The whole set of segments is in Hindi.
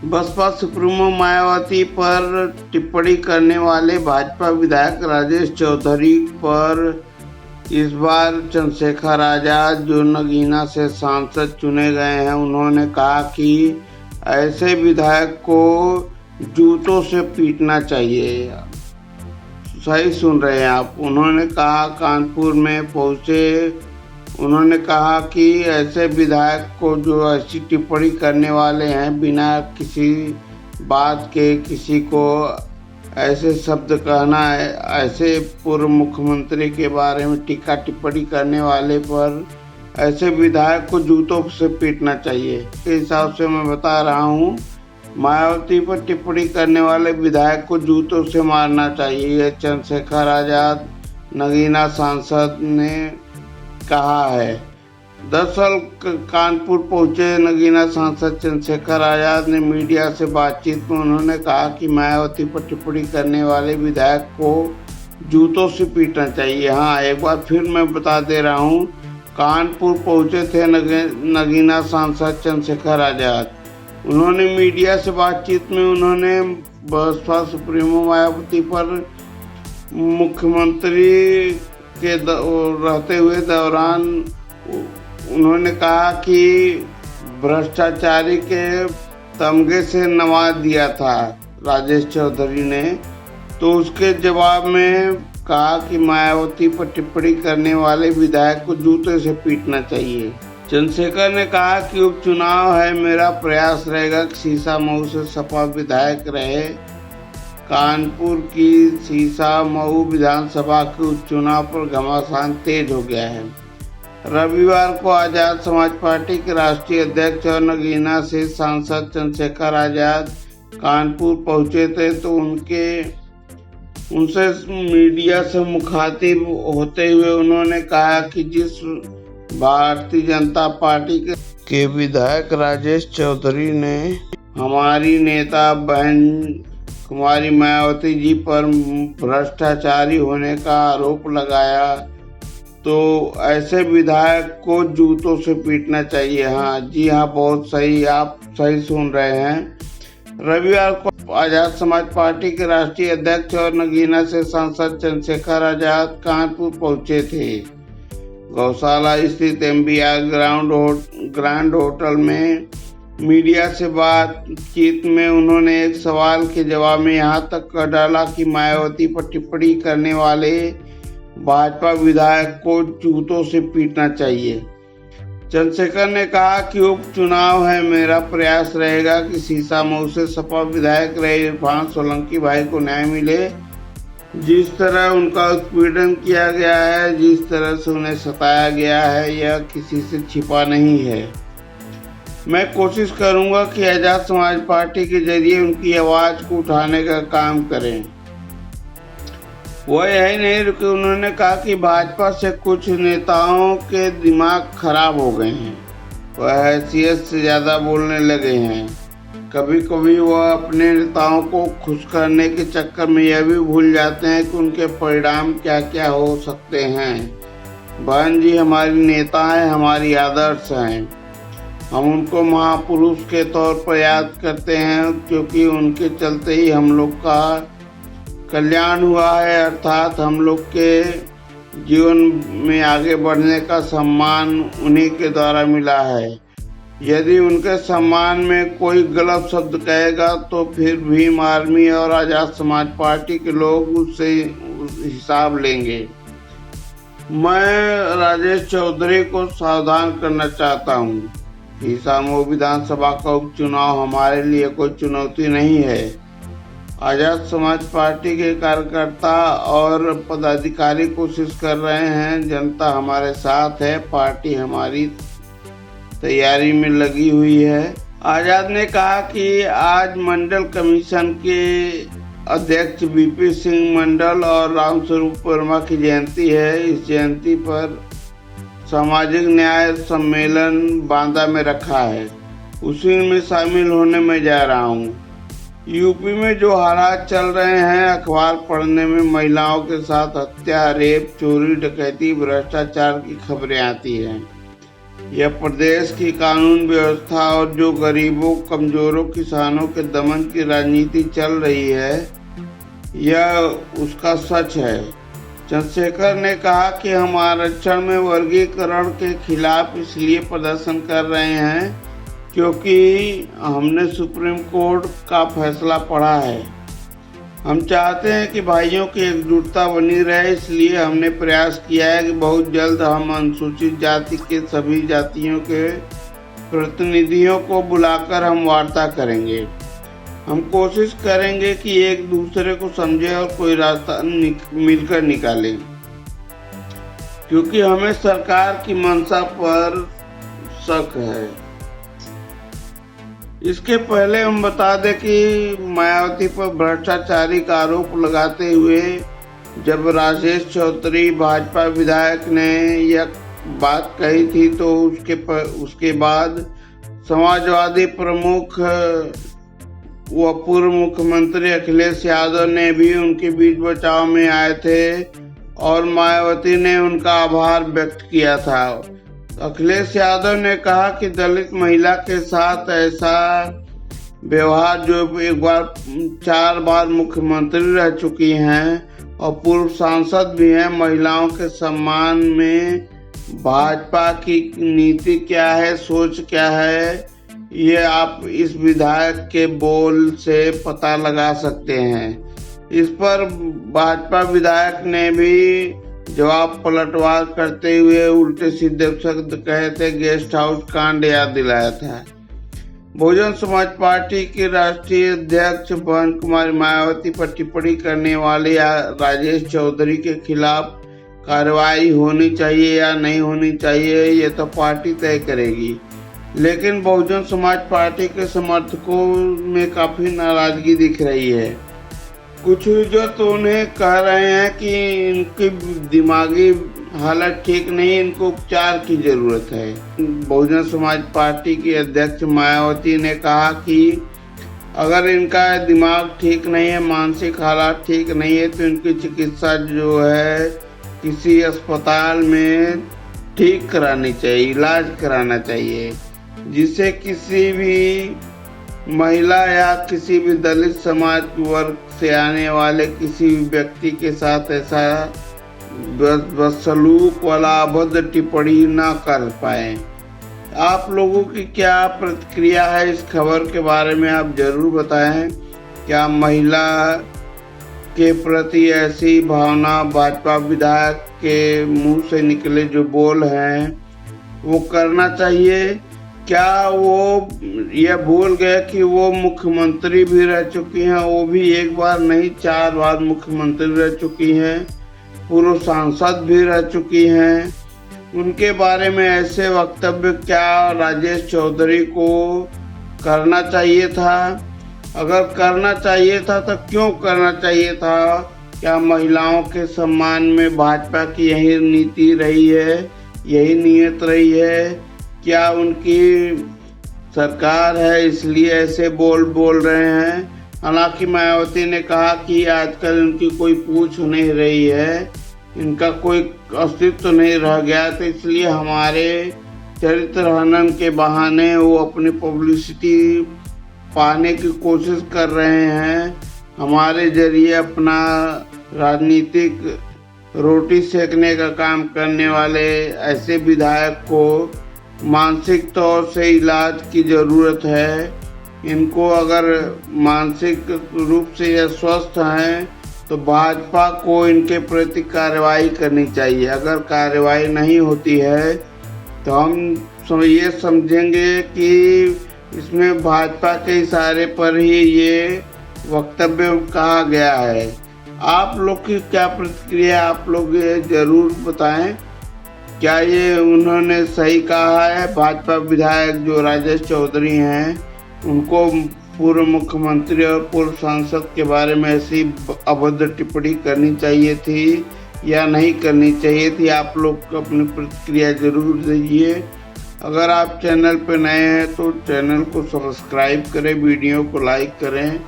बसपा सुप्रीमो मायावती पर टिप्पणी करने वाले भाजपा विधायक राजेश चौधरी पर इस बार चंद्रशेखर आजाद, जो नगीना से सांसद चुने गए हैं, उन्होंने कहा कि ऐसे विधायक को जूतों से पीटना चाहिए। सही सुन रहे हैं आप। उन्होंने कहा कानपुर में पहुंचे, उन्होंने कहा कि ऐसे विधायक को जो ऐसी टिप्पणी करने वाले हैं, बिना किसी बात के किसी को ऐसे शब्द कहना है, ऐसे पूर्व मुख्यमंत्री के बारे में टीका टिप्पणी करने वाले पर ऐसे विधायक को जूतों से पीटना चाहिए। के हिसाब से मैं बता रहा हूँ, मायावती पर टिप्पणी करने वाले विधायक को जूतों से मारना चाहिए। यह चंद्रशेखर आजाद नगीना सांसद ने कहा है। दरअसल कानपुर पहुंचे नगीना सांसद चंद्रशेखर आजाद ने मीडिया से बातचीत में उन्होंने कहा कि मायावती पर टिप्पणी करने वाले विधायक को जूतों से पीटना चाहिए। हाँ, एक बार फिर मैं बता दे रहा हूँ, कानपुर पहुंचे थे नगीना सांसद चंद्रशेखर आजाद। उन्होंने मीडिया से बातचीत में उन्होंने बसपा सुप्रीमो मायावती पर मुख्यमंत्री के रहते हुए दौरान उन्होंने कहा कि भ्रष्टाचारी के तमगे से नवाज दिया था राजेश चौधरी ने। तो उसके जवाब में कहा कि मायावती पर टिप्पणी करने वाले विधायक को जूते से पीटना चाहिए। चंद्रशेखर ने कहा कि उपचुनाव है, मेरा प्रयास रहेगा कि सीसामऊ से सपा विधायक रहे। कानपुर की सीसामऊ विधानसभा के उपचुनाव पर घमासान तेज हो गया है। रविवार को आजाद समाज पार्टी के राष्ट्रीय अध्यक्ष और नगीना से सांसद चंद्रशेखर आजाद कानपुर पहुंचे थे, तो उनसे मीडिया से मुखातिब होते हुए उन्होंने कहा कि जिस भारतीय जनता पार्टी के विधायक राजेश चौधरी ने हमारी नेता बहन कुमारी मायावती जी पर भ्रष्टाचारी होने का आरोप लगाया, तो ऐसे विधायक को जूतों से पीटना चाहिए। हाँ जी हाँ, बहुत सही, आप सही सुन रहे हैं। रविवार को आजाद समाज पार्टी के राष्ट्रीय अध्यक्ष और नगीना से सांसद चंद्रशेखर आजाद कानपुर पहुंचे थे। गौशाला स्थित MBR ग्रांड होटल में मीडिया से बातचीत में उन्होंने एक सवाल के जवाब में यहाँ तक कह डाला कि मायावती पर टिप्पणी करने वाले भाजपा विधायक को जूतों से पीटना चाहिए। चंद्रशेखर ने कहा कि उपचुनाव है, मेरा प्रयास रहेगा कि सीसामऊ से सपा विधायक रहे इरफान सोलंकी भाई को न्याय मिले। जिस तरह उनका उत्पीड़न किया गया है, जिस तरह से उन्हें सताया गया है, यह किसी से छिपा नहीं है। मैं कोशिश करूंगा कि आजाद समाज पार्टी के जरिए उनकी आवाज को उठाने का काम करें। वह यही नहीं रुके, उन्होंने कहा कि भाजपा से कुछ नेताओं के दिमाग खराब हो गए हैं, वह हैसियत से ज़्यादा बोलने लगे हैं। कभी कभी वह अपने नेताओं को खुश करने के चक्कर में यह भी भूल जाते हैं कि उनके परिणाम क्या क्या हो सकते हैं। बहन जी हमारी नेता हैं, हमारी आदर्श हैं। हम उनको महापुरुष के तौर पर याद करते हैं, क्योंकि उनके चलते ही हम लोग का कल्याण हुआ है, अर्थात हम लोग के जीवन में आगे बढ़ने का सम्मान उन्हीं के द्वारा मिला है। यदि उनके सम्मान में कोई गलत शब्द कहेगा तो फिर भीम आर्मी और आजाद समाज पार्टी के लोग उससे हिसाब लेंगे। मैं राजेश चौधरी को सावधान करना चाहता हूँ। सीसामऊ विधानसभा का उपचुनाव हमारे लिए कोई चुनौती नहीं है। आजाद समाज पार्टी के कार्यकर्ता और पदाधिकारी कोशिश कर रहे हैं, जनता हमारे साथ है, पार्टी हमारी तैयारी में लगी हुई है। आजाद ने कहा कि आज मंडल कमीशन के अध्यक्ष BP सिंह मंडल और रामस्वरूप वर्मा की जयंती है। इस जयंती पर सामाजिक न्याय सम्मेलन बांदा में रखा है, उसी में शामिल होने में जा रहा हूँ। यूपी में जो हालात चल रहे हैं, अखबार पढ़ने में महिलाओं के साथ हत्या, रेप, चोरी, डकैती, भ्रष्टाचार की खबरें आती हैं। यह प्रदेश की कानून व्यवस्था और जो गरीबों, कमजोरों, किसानों के दमन की राजनीति चल रही है, यह उसका सच है। चंद्रशेखर ने कहा कि हम आरक्षण में वर्गीकरण के खिलाफ इसलिए प्रदर्शन कर रहे हैं क्योंकि हमने सुप्रीम कोर्ट का फैसला पढ़ा है। हम चाहते हैं कि भाइयों की एकजुटता बनी रहे, इसलिए हमने प्रयास किया है कि बहुत जल्द हम अनुसूचित जाति के सभी जातियों के प्रतिनिधियों को बुलाकर हम वार्ता करेंगे। हम कोशिश करेंगे कि एक दूसरे को समझे और कोई रास्ता मिलकर निकालें, क्योंकि हमें सरकार की मंशा पर शक है। इसके पहले हम बता दें कि मायावती पर भ्रष्टाचारी का आरोप लगाते हुए जब राजेश चौधरी भाजपा विधायक ने यह बात कही थी, तो उसके बाद समाजवादी प्रमुख व पूर्व मुख्यमंत्री अखिलेश यादव ने भी उनके बीच बचाव में आए थे और मायावती ने उनका आभार व्यक्त किया था। अखिलेश यादव ने कहा कि दलित महिला के साथ ऐसा व्यवहार, जो एक बार 4 बार मुख्यमंत्री रह चुकी हैं और पूर्व सांसद भी हैं, महिलाओं के सम्मान में भाजपा की नीति क्या है, सोच क्या है, ये आप इस विधायक के बोल से पता लगा सकते हैं। इस पर भाजपा विधायक ने भी जवाब पलटवार करते हुए उल्टे सीधे शब्द कहे थे, गेस्ट हाउस कांड याद दिलाया था। बहुजन समाज पार्टी के राष्ट्रीय अध्यक्ष बहन कुमारी मायावती पर टिप्पणी करने वाले राजेश चौधरी के खिलाफ कार्रवाई होनी चाहिए या नहीं होनी चाहिए, ये तो पार्टी तय करेगी। लेकिन बहुजन समाज पार्टी के समर्थकों में काफी नाराजगी दिख रही है। कुछ यूजर तो उन्हें कह रहे हैं कि इनकी दिमागी हालत ठीक नहीं, इनको उपचार की जरूरत है। बहुजन समाज पार्टी की अध्यक्ष मायावती ने कहा कि अगर इनका दिमाग ठीक नहीं है, मानसिक हालत ठीक नहीं है, तो इनकी चिकित्सा जो है किसी अस्पताल में ठीक करानी चाहिए, इलाज कराना चाहिए, जिससे किसी भी महिला या किसी भी दलित समाज वर्ग से आने वाले किसी भी व्यक्ति के साथ ऐसा बदसलूक वाला अभद्र टिप्पणी न कर पाए। आप लोगों की क्या प्रतिक्रिया है इस खबर के बारे में, आप जरूर बताएं। क्या महिला के प्रति ऐसी भावना भाजपा विधायक के मुंह से निकले जो बोल हैं वो करना चाहिए? क्या वो ये भूल गए कि वो मुख्यमंत्री भी रह चुकी हैं, वो भी एक बार नहीं 4 बार मुख्यमंत्री रह चुकी हैं, पूर्व सांसद भी रह चुकी हैं। उनके बारे में ऐसे वक्तव्य क्या राजेश चौधरी को करना चाहिए था? अगर करना चाहिए था तो क्यों करना चाहिए था? क्या महिलाओं के सम्मान में भाजपा की यही नीति रही है, यही नीयत रही है? क्या उनकी सरकार है इसलिए ऐसे बोल रहे हैं? हालांकि मायावती ने कहा कि आजकल उनकी कोई पूछ नहीं रही है, इनका कोई अस्तित्व नहीं रह गया, तो इसलिए हमारे चरित्र हनन के बहाने वो अपनी पब्लिसिटी पाने की कोशिश कर रहे हैं। हमारे जरिए अपना राजनीतिक रोटी सेकने का काम करने वाले ऐसे विधायक को मानसिक तौर से इलाज की ज़रूरत है। इनको अगर मानसिक रूप से ये स्वस्थ हैं तो भाजपा को इनके प्रति कार्रवाई करनी चाहिए। अगर कार्रवाई नहीं होती है तो हम ये समझेंगे कि इसमें भाजपा के इशारे पर ही ये वक्तव्य कहा गया है। आप लोग की क्या प्रतिक्रिया, आप लोग ये जरूर बताएं। क्या ये उन्होंने सही कहा है? भाजपा विधायक जो राजेश चौधरी हैं, उनको पूर्व मुख्यमंत्री और पूर्व सांसद के बारे में ऐसी अभद्र टिप्पणी करनी चाहिए थी या नहीं करनी चाहिए थी? आप लोग अपनी प्रतिक्रिया जरूर दीजिए। अगर आप चैनल पर नए हैं तो चैनल को सब्सक्राइब करें, वीडियो को लाइक करें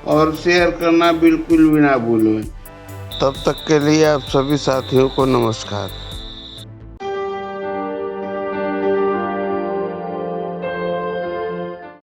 और शेयर करना बिल्कुल भी ना भूलें। तब तक के लिए आप सभी साथियों को नमस्कार।